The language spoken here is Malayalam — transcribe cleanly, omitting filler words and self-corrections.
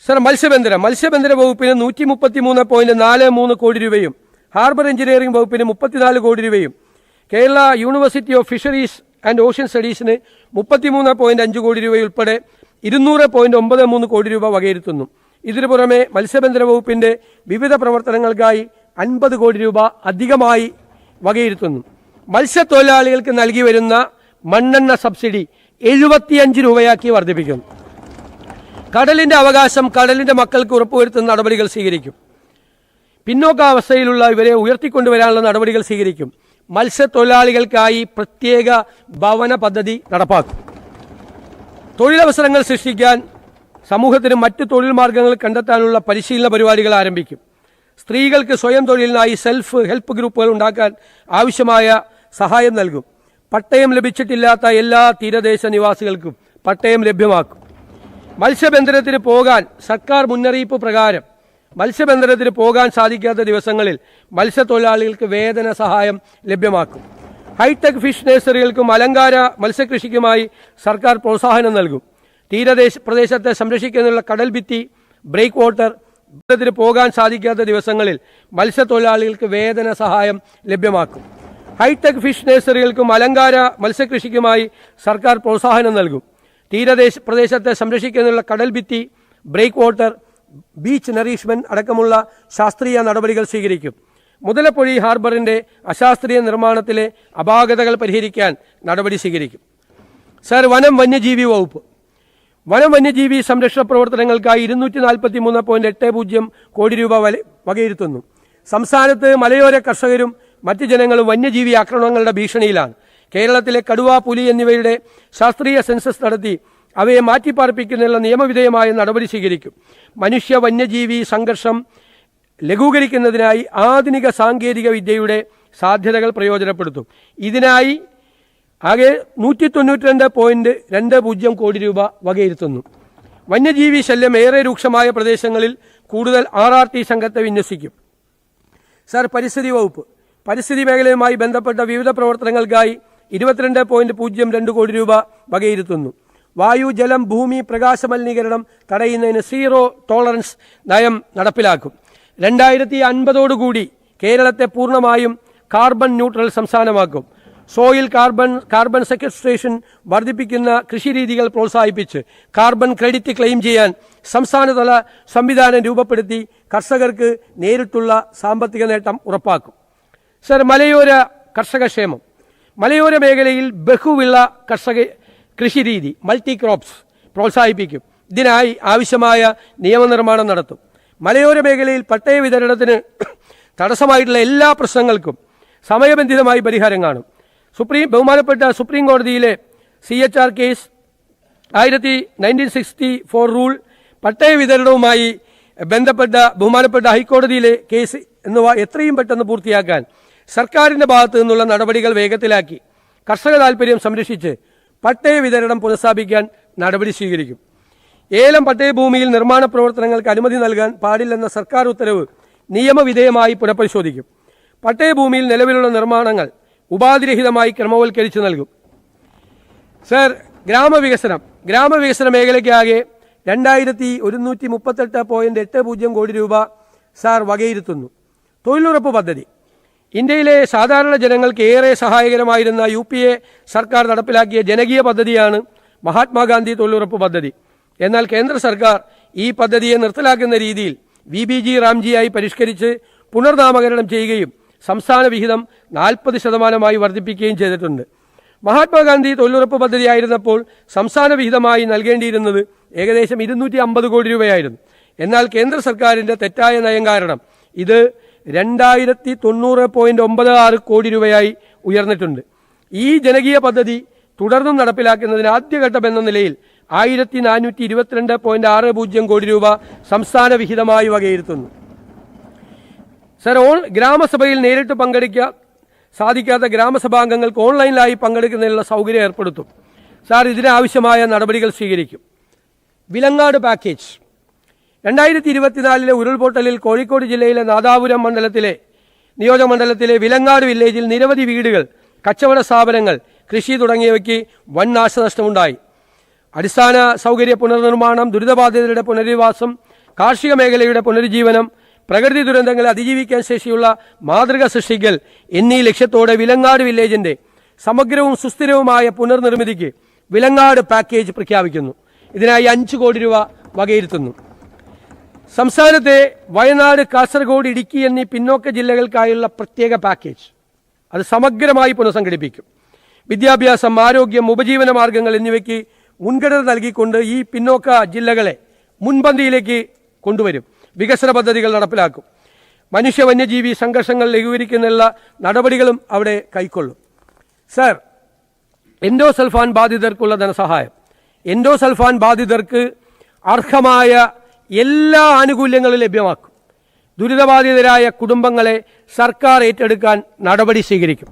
സർ, മത്സ്യബന്ധന വകുപ്പിന് 133.43 കോടി രൂപയും ഹാർബർ എഞ്ചിനീയറിംഗ് വകുപ്പിന് 34 കോടി രൂപയും Kerala university of fisheries and ocean സ്റ്റഡീസിന് 33.5 കോടി രൂപയുൾപ്പെടെ 200.93 കോടി രൂപ വകയിരുത്തുന്നു. ഇതിനു പുറമെ മത്സ്യബന്ധന വകുപ്പിന്റെ വിവിധ പ്രവർത്തനങ്ങൾക്കായി 50 കോടി രൂപ അധികമായി വകയിരുത്തുന്നു. മത്സ്യത്തൊഴിലാളികൾക്ക് നൽകി വരുന്ന മണ്ണെണ്ണ സബ്സിഡി 75 രൂപയാക്കി വർദ്ധിപ്പിക്കുന്നു. കടലിന്റെ അവകാശം കടലിന്റെ മക്കൾക്ക് ഉറപ്പുവരുത്തുന്ന നടപടികൾ സ്വീകരിക്കും. പിന്നോക്കാവസ്ഥയിലുള്ള ഇവരെ ഉയർത്തിക്കൊണ്ടുവരാനുള്ള നടപടികൾ സ്വീകരിക്കും. മത്സ്യത്തൊഴിലാളികൾക്കായി പ്രത്യേക ഭവന പദ്ധതി നടപ്പാക്കും. തൊഴിലവസരങ്ങൾ സൃഷ്ടിക്കാൻ സമൂഹത്തിന് മറ്റ് തൊഴിൽ മാർഗങ്ങൾ കണ്ടെത്താനുള്ള പരിശീലന പരിപാടികൾ ആരംഭിക്കും. സ്ത്രീകൾക്ക് സ്വയം തൊഴിലിനായി സെൽഫ് ഹെൽപ്പ് ഗ്രൂപ്പുകൾ ഉണ്ടാക്കാൻ ആവശ്യമായ സഹായം നൽകും. പട്ടയം ലഭിച്ചിട്ടില്ലാത്ത എല്ലാ തീരദേശ നിവാസികൾക്കും പട്ടയം ലഭ്യമാക്കും. മത്സ്യബന്ധനത്തിന് പോകാൻ സർക്കാർ മുന്നറിയിപ്പ് പ്രകാരം മത്സ്യബന്ധനത്തിന് പോകാൻ സാധിക്കാത്ത ദിവസങ്ങളിൽ മത്സ്യത്തൊഴിലാളികൾക്ക് വേതന സഹായം ലഭ്യമാക്കും. ഹൈടെക് ഫിഷ് നഴ്സറികൾക്കും അലങ്കാര മത്സ്യകൃഷിക്കുമായി സർക്കാർ പ്രോത്സാഹനം നൽകും. പ്രദേശത്തെ സംരക്ഷിക്കുന്നതിനുള്ള കടൽ ഭിത്തി, ബ്രേക്ക് വാട്ടർ ത്തിന് പോകാൻ സാധിക്കാത്ത ദിവസങ്ങളിൽ മത്സ്യത്തൊഴിലാളികൾക്ക് വേതന സഹായം ലഭ്യമാക്കും. ഹൈടെക് ഫിഷ് നഴ്സറികൾക്കും അലങ്കാര മത്സ്യകൃഷിക്കുമായി സർക്കാർ പ്രോത്സാഹനം നൽകും. പ്രദേശത്തെ സംരക്ഷിക്കുന്നതിനുള്ള കടൽ ഭിത്തി, ബ്രേക്ക് വാട്ടർ, ബീച്ച് നറീഷ്മെന്റ് അടക്കമുള്ള ശാസ്ത്രീയ നടപടികൾ സ്വീകരിക്കും. മുതലപ്പൊഴി ഹാർബറിന്റെ അശാസ്ത്രീയ നിർമ്മാണത്തിലെ അപാകതകൾ പരിഹരിക്കാൻ നടപടി സ്വീകരിക്കും. സർ, വന്യജീവി വകുപ്പ് വന്യജീവി സംരക്ഷണ പ്രവർത്തനങ്ങൾക്കായി 243.80 കോടി രൂപ വകയിരുത്തുന്നു. സംസ്ഥാനത്ത് മലയോര കർഷകരും മറ്റ് ജനങ്ങളും വന്യജീവി ആക്രമണങ്ങളുടെ ഭീഷണിയിലാണ്. കേരളത്തിലെ കടുവ, പുലി എന്നിവയുടെ ശാസ്ത്രീയ സെൻസസ് നടത്തി അവയെ മാറ്റിപ്പാർപ്പിക്കുന്നതിനുള്ള നിയമവിധേയമായ നടപടി സ്വീകരിക്കും. മനുഷ്യ വന്യജീവി സംഘർഷം ലഘൂകരിക്കുന്നതിനായി ആധുനിക സാങ്കേതിക വിദ്യയുടെ സാധ്യതകൾ പ്രയോജനപ്പെടുത്തും. ഇതിനായി ആകെ 192.20 കോടി രൂപ വകയിരുത്തുന്നു. വന്യജീവി ശല്യം ഏറെ രൂക്ഷമായ പ്രദേശങ്ങളിൽ കൂടുതൽ RRT സംഘത്തെ വിന്യസിക്കും. സർ, പരിസ്ഥിതി വകുപ്പ് പരിസ്ഥിതി മേഖലയുമായി ബന്ധപ്പെട്ട വിവിധ പ്രവർത്തനങ്ങൾക്കായി 22.02 കോടി രൂപ വകയിരുത്തുന്നു. വായു, ജലം, ഭൂമി, പ്രകാശ മലിനീകരണം തടയുന്നതിന് സീറോ ടോളറൻസ് നയം നടപ്പിലാക്കും. 2050 കേരളത്തെ പൂർണ്ണമായും കാർബൺ ന്യൂട്രൽ സംസ്ഥാനമാക്കും. സോയിൽ കാർബൺ സെക്വസ്ട്രേഷൻ വർദ്ധിപ്പിക്കുന്ന കൃഷിരീതികൾ പ്രോത്സാഹിപ്പിച്ച് കാർബൺ ക്രെഡിറ്റ് ക്ലെയിം ചെയ്യാൻ സംസ്ഥാനതല സംവിധാനം രൂപപ്പെടുത്തി കർഷകർക്ക് നേരിട്ടുള്ള സാമ്പത്തിക നേട്ടം ഉറപ്പാക്കും. സർ, മലയോര കർഷകക്ഷേമം മലയോര മേഖലയിൽ ബഹുവിള കൃഷിരീതി മൾട്ടി ക്രോപ്സ് പ്രോത്സാഹിപ്പിക്കും. ഇതിനായി ആവശ്യമായ നിയമനിർമ്മാണം നടത്തും. മലയോര മേഖലയിൽ പട്ടയ വിതരണത്തിന് തടസ്സമായിട്ടുള്ള എല്ലാ പ്രശ്നങ്ങൾക്കും സമയബന്ധിതമായി പരിഹാരം കാണും. ബഹുമാനപ്പെട്ട സുപ്രീം കോടതിയിലെ CHR കേസ് 1964 റൂൾ, പട്ടയ വിതരണവുമായി ബന്ധപ്പെട്ട ബഹുമാനപ്പെട്ട ഹൈക്കോടതിയിലെ കേസ് എന്നിവ എത്രയും പെട്ടെന്ന് പൂർത്തിയാക്കാൻ സർക്കാരിന്റെ ഭാഗത്തു നിന്നുള്ള നടപടികൾ വേഗത്തിലാക്കി കർഷക താൽപര്യം സംരക്ഷിച്ച് പട്ടയ വിതരണം പുനഃസ്ഥാപിക്കാൻ നടപടി സ്വീകരിക്കും. ഏലം പട്ടയഭൂമിയിൽ നിർമ്മാണ പ്രവർത്തനങ്ങൾക്ക് അനുമതി നൽകാൻ പാടില്ലെന്ന സർക്കാർ ഉത്തരവ് നിയമവിധേയമായി പുനഃപരിശോധിക്കും. പട്ടയഭൂമിയിൽ നിലവിലുള്ള നിർമ്മാണങ്ങൾ ഉപാധിരഹിതമായി ക്രമവൽക്കരിച്ചു നൽകും. സർ, ഗ്രാമവികസന മേഖലയ്ക്കാകെ 2138.80 കോടി രൂപ സാർ വകയിരുത്തുന്നു. തൊഴിലുറപ്പ് പദ്ധതി ഇന്ത്യയിലെ സാധാരണ ജനങ്ങൾക്ക് ഏറെ സഹായകരമായിരുന്ന UPA സർക്കാർ നടപ്പിലാക്കിയ ജനകീയ പദ്ധതിയാണ് മഹാത്മാഗാന്ധി തൊഴിലുറപ്പ് പദ്ധതി. എന്നാൽ കേന്ദ്ര സർക്കാർ ഈ പദ്ധതിയെ നിർത്തലാക്കുന്ന രീതിയിൽ VBG റാംജിയായി പരിഷ്കരിച്ച് പുനർനാമകരണം ചെയ്യുകയും സംസ്ഥാന വിഹിതം 40% വർദ്ധിപ്പിക്കുകയും ചെയ്തിട്ടുണ്ട്. മഹാത്മാഗാന്ധി തൊഴിലുറപ്പ് പദ്ധതിയായിരുന്നപ്പോൾ സംസ്ഥാന വിഹിതമായി നൽകേണ്ടിയിരുന്നത് ഏകദേശം 250 കോടി രൂപയായിരുന്നു. എന്നാൽ കേന്ദ്ര സർക്കാരിന്റെ തെറ്റായ നയം കാരണം ഇത് 2090.96 കോടി രൂപയായി ഉയർന്നിട്ടുണ്ട്. ഈ ജനകീയ പദ്ധതി തുടർന്നും നടപ്പിലാക്കുന്നതിന് ആദ്യഘട്ടം എന്ന നിലയിൽ 1422.60 കോടി രൂപ സംസ്ഥാന വിഹിതമായി വകയിരുത്തുന്നു. സർ, ഗ്രാമസഭയിൽ നേരിട്ട് പങ്കെടുക്കാൻ സാധിക്കാത്ത ഗ്രാമസഭാംഗങ്ങൾക്ക് ഓൺലൈനിലായി പങ്കെടുക്കുന്നതിനുള്ള സൗകര്യം ഏർപ്പെടുത്തും. സാർ, ഇതിനാവശ്യമായ നടപടികൾ സ്വീകരിക്കും. വിലങ്ങാട് പാക്കേജ് 2024 ഉരുൾപൊട്ടലിൽ കോഴിക്കോട് ജില്ലയിലെ നാദാപുരം നിയോജകമണ്ഡലത്തിലെ വിലങ്ങാട് വില്ലേജിൽ നിരവധി വീടുകൾ, കച്ചവട സ്ഥാപനങ്ങൾ, കൃഷി തുടങ്ങിയവയ്ക്ക് വൻ നാശനഷ്ടമുണ്ടായി. അടിസ്ഥാന സൗകര്യ പുനർനിർമ്മാണം, ദുരിതബാധിതരുടെ പുനരധിവാസം, കാർഷിക മേഖലയുടെ പുനരുജ്ജീവനം, പ്രകൃതി ദുരന്തങ്ങളെ അതിജീവിക്കാൻ ശേഷിയുള്ള മാതൃക സൃഷ്ടിക്കൽ എന്നീ ലക്ഷ്യത്തോടെ വിലങ്ങാട് വില്ലേജിന്റെ സമഗ്രവും സുസ്ഥിരവുമായ പുനർനിർമ്മിതിക്ക് വിലങ്ങാട് പാക്കേജ് പ്രഖ്യാപിക്കുന്നു. ഇതിനായി 5 കോടി രൂപ വകയിരുത്തുന്നു. സംസ്ഥാനത്തെ വയനാട്, കാസർഗോഡ്, ഇടുക്കി എന്നീ പിന്നോക്ക ജില്ലകൾക്കായുള്ള പ്രത്യേക പാക്കേജ് അത് സമഗ്രമായി പുനഃസംഘടിപ്പിക്കും. വിദ്യാഭ്യാസം, ആരോഗ്യം, ഉപജീവന മാർഗങ്ങൾ എന്നിവയ്ക്ക് മുൻഗണന നൽകിക്കൊണ്ട് ഈ പിന്നോക്ക ജില്ലകളെ മുൻപന്തിയിലേക്ക് കൊണ്ടുവരും. വികസന പദ്ധതികൾ നടപ്പിലാക്കും. മനുഷ്യ വന്യജീവി സംഘർഷങ്ങൾ ലഘൂകരിക്കുന്നതിനുള്ള നടപടികളും അവിടെ കൈക്കൊള്ളും. സർ, എൻഡോസൾഫാൻ ബാധിതർക്കുള്ള ധനസഹായം. എൻഡോസൾഫാൻ ബാധിതർക്ക് അർഹമായ എല്ലാ ആനുകൂല്യങ്ങളും ലഭ്യമാക്കും. ദുരിതബാധിതരായ കുടുംബങ്ങളെ സർക്കാർ ഏറ്റെടുക്കാൻ നടപടി സ്വീകരിക്കും.